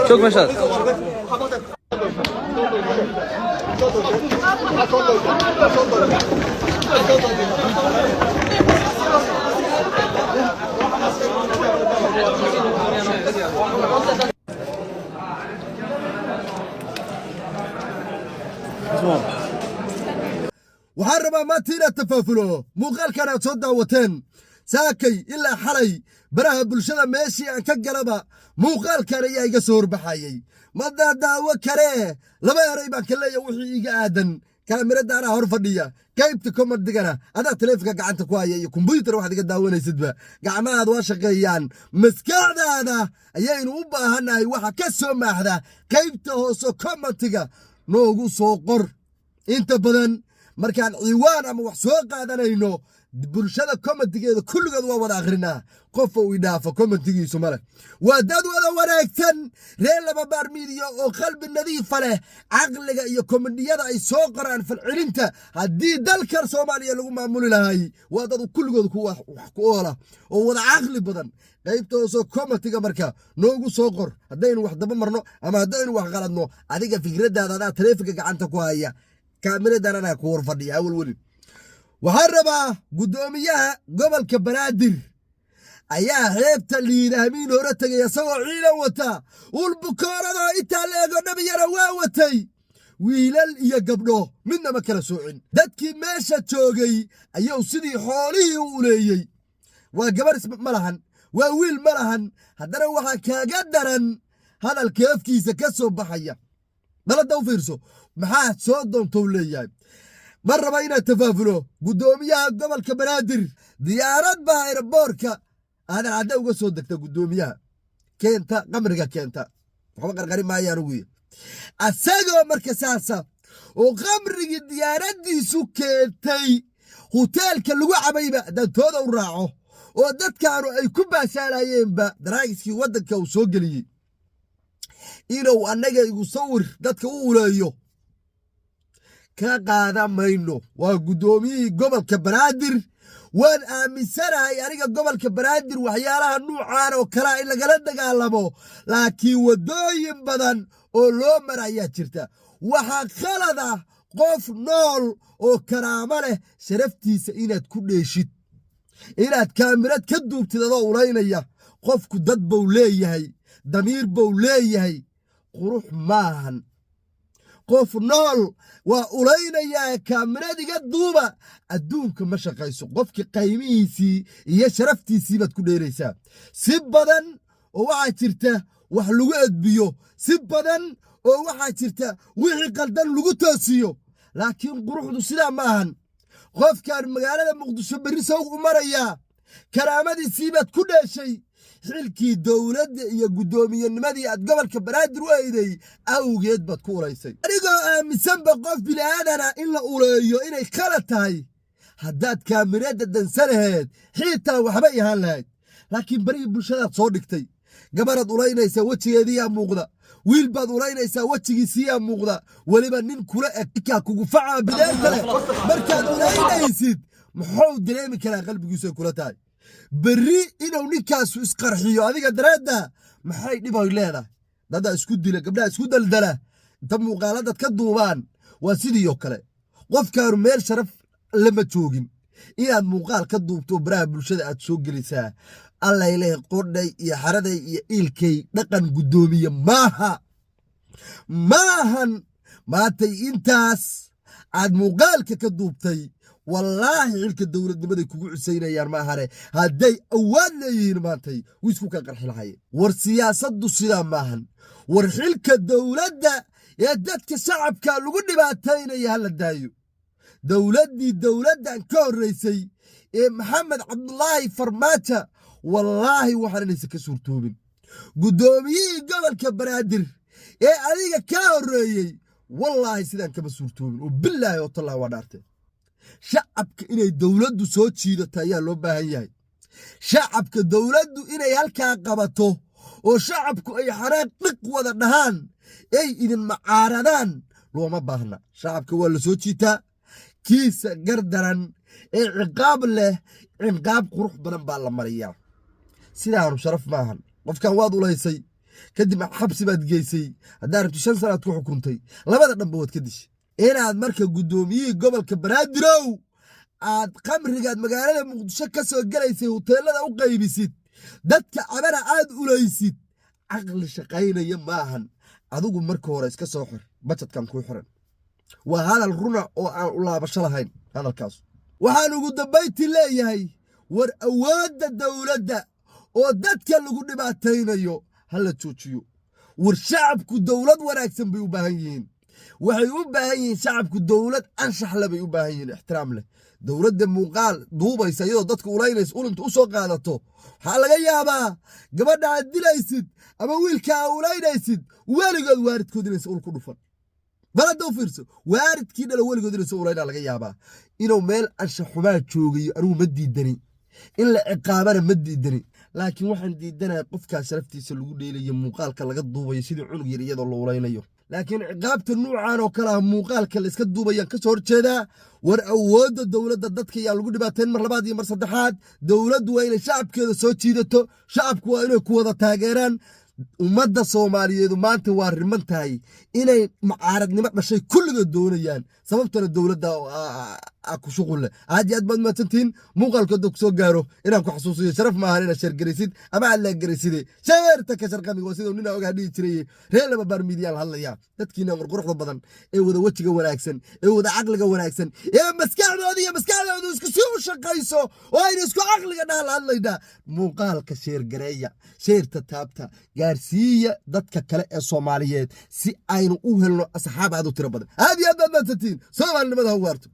çok meşal. waxaan rabaa maanta inaad tafaafulo muuqaalkan aad soo daawateen saakay ilaa xalay baraha bulshada meeshii aan ka galaba muuqaalkan ayaa iga soo horbaxayay madaa daawo karee laba eray baan ka leeya wixii iga aadan kaamirada anaa hor fadhiya qaybta komandigana adaa taleefonka gacanta ku haya iyo kumbuyuutar waxaad iga daawanaysidba gacmahaada waa shaqeeyaan maskaxdaada ayaynu u baahannahay waxa ka soo maaxda qaybta hoose komantiga noogu soo qor inta badan markaan ciwaan ama wax soo qaadanayno bulshada kommentigeeda kulligood waa wada akhrinaa qofa uu idhaafo kommentigiisu male waa dad wada wanaagsan reer laba baar miidiya oo qalbi nadiifa leh caqliga iyo komediyada ay soo qoraan falcelinta haddii dalkan soomaaliya lagu maamuli lahay waa dad kulligood wax ku oola oo wada caqli badan qaybta hoosoo kommentiga marka noogu soo qor haddaynu wax daba marno ama haddaynu wax qaladno adiga fikraddaada adaa taleefonka gacanta ku haya kaamiradan anaa ku hor fadhiya awal weli waxaan rabaa guddoomiyaha gobolka banaadir ayaa xeebta liidahamiin hore tegay isagoo ciidan wata ulbukooradoo intaa la eego nabiyana waa watay wiilal iyo gabdho midnama kala soocin dadkii meesha joogay ayuu sidii xoolihii u uleeyey waa gabar ma lahan waa wiil ma lahan haddana waxaa kaaga daran hadalka afkiisa ka soo baxaya dalada u fiirso maxaa soo doontou leeyahay ma raba inaad tafaafulo guddoomiyaha gobolka banaadir diyaarad baa aeroboorka aadan cadda uga soo degta guddoomiyaha keenta qamriga keenta waxba qarqari maayaan uguya asagoo marka saasa oo qamrigii diyaaraddiisu keentay huteelka lagu cabayba dantooda u raaco oo dadkaanu ay ku baashaalayeenba daraagiskii waddanka uu soo geliyey inuu annaga igu sawir dadka u uleeyo ka qaadan mayno waa guddoomiyihii gobolka banaadir waan aaminsanahay aniga gobolka banaadir waxyaalaha nuucaan oo kalea in lagala dagaalamo laakiin waddooyin badan oo loo mara ayaa jirta waxaa khalada qof nool oo karaamo leh sharaftiisa inaad ku dheeshid inaad kaamirad ka duubtid adoo ulaynaya qofku dad buu leeyahay damiir buu leeyahay qurux maahan qof nool waa ulaynayaa kaamiradiga duuba adduunka ma shaqayso qofkii qaymihiisii iyo sharaftiisii baad ku dheeraysaa si badan oo waxaa jirta wax lagu edbiyo si badan oo waxaa jirta wixii qaldan lagu toosiyo laakiin quruxdu sidaa ma ahan qofkaan magaalada muqdisho berri sawg u marayaa karaamadiisii baad ku dheeshay xilkii dowladda iyo guddoomiyennimadii aad gobolka banaadir u eeday awgeed baad ku ulaysay anigoo aaminsanba qof bili'aadana in la uleeyo inay khalad tahay haddaad kaamirada dansanaheed xiitaa waxbay ahaan lahayd laakiin berihii bulshadaad soo dhigtay gabaraad ulaynaysaa wejigeediiyaa muuqda wiil baad ulaynaysaa wejigiisiiyaa muuqda weliba nin kula eg ikaa kugu facaa bideerta leh markaad ulaynaysid muxuu dareemi karaa qalbigiisuay kula tahay berri inuu ninkaasu isqarxiyo adiga dareedda maxay dhiboy leedahay dadaa isku dila gabdhaha isku daldala inta muuqaaladad ka duubaan waa sidii oo kale qofkaanu meel sharaf lama joogin inaad muuqaal ka duubto baraha bulshada aad soo gelisaa allayleh qodhay iyo xaraday iyo iilkay dhaqan guddoomiye maahan maantay intaas aad muuqaalka ka duubtay wallaahi xilka dowladnimaday kugu cusaynayaan maahane hadday awaad leeyihiin maantay wiisku ka qarxi lahayeen war siyaasaddu sidaa maahan war xilka dowladda ee dadka shacabka lagu dhibaataynaya hala daayo dowladdii dowladdan ka horraysay ee maxamed cabdulaahi farmaajo wallaahi waxaan inaysan ka suurtoobin guddoomiyihii gobolka banaadir ee adiga kaa horreeyey wallaahi sidaan kama suurtoobin oo bilaahi oo tallah waa dhaartee shacabka inay dowladdu soo jiidato ayaa loo baahan yahay shacabka dowladdu inay halkaa qabato وشعبكو أي حراق نقوة دهان أي إذن معاردان لو ما باهنا شعبكو ولا سوتشيتا كيس قردران أي عقاب له عقاب قروح بنان بالمريا سيدان شرف ماهن qofkan waad ulaysay kadib xabsi baad geysay hadaa rabto 5 sano ku xukuntay labada dhanba wad ka dishay inaad marka gudoomiyay gobolka Banaadir aad qamrigaad magaalada Muqdisho ka soo galaysay hoteelada u qaybisid dadka abara aad ulaysid aqal shaqaynaya maahan adigu marka hore iska soo xir budgetkan ku xiran waa hadal runa oo aan u laabasho lahayn hadalkaas waxaan ugu dambayti leeyahay war awoodda dawladda oo dadka lagu dhibaataynayo hala joojiyo war shacabku dawlad wanaagsan bay u baahan yihiin waxay u baahan yihiin shacabku dawlad anshax leh bay u baahan yihiin ixtiraam leh dawladda muuqaal duubaysa iyadoo dadka ulaynaysa ulinta u soo qaadato waxa laga yaabaa gabadha aad dilaysid ama wiilka aad ulaynaysid weligood waaridkood inaysa ul ku dhufan balada u fiirso waaridkii dhala weligood inaysa ulayna laga yaabaa inuu meel anshax xumaa joogayo anigu ma diidani in la ciqaabana ma diidani laakiin waxaan diidanahay qofka sharaftiisa lagu dheelayo muuqaalka laga duubayo sidii cunug yar iyadoo la ulaynayo laakiin ciqaabta nuucan oo kala muuqaalka la iska duubayan ka soo horjeeda war awoodda dawladda dadka yaa lagu dhibaateen mar labaad iyo mar saddexaad dawladdu waa inay shacabkeeda soo jiidato shacabku waa inay ku wada taageeraan ummadda Soomaaliyeed maanta waa riman tahay inay macaaradnimo dhashay kulliga doonayaan sababtana dawladda ku shuqul leh aad baad maatantiin muuqaalka dog soo gaaro inaan ku xasuusiyo sharaf ma ahan inaad share garaysid ama aad la garaysid sheerta ka sharqamiga waa sidoo nina oga dhigi jiray reelaba bar media hadlaya dadkiina qurquruxda badan ee wada wajiga wanaagsan ee wada aqliga wanaagsan ee maskaxdooda isku soo shaqayso oo ay isku aqliga hadlayda muuqaalka share gareeya sheerta taabta gaarsiiya dadka kale ee Soomaaliyeed si aynu u helno asxaab aad u tiro badan aad baad maatantiin Soomaalinimada ha waarto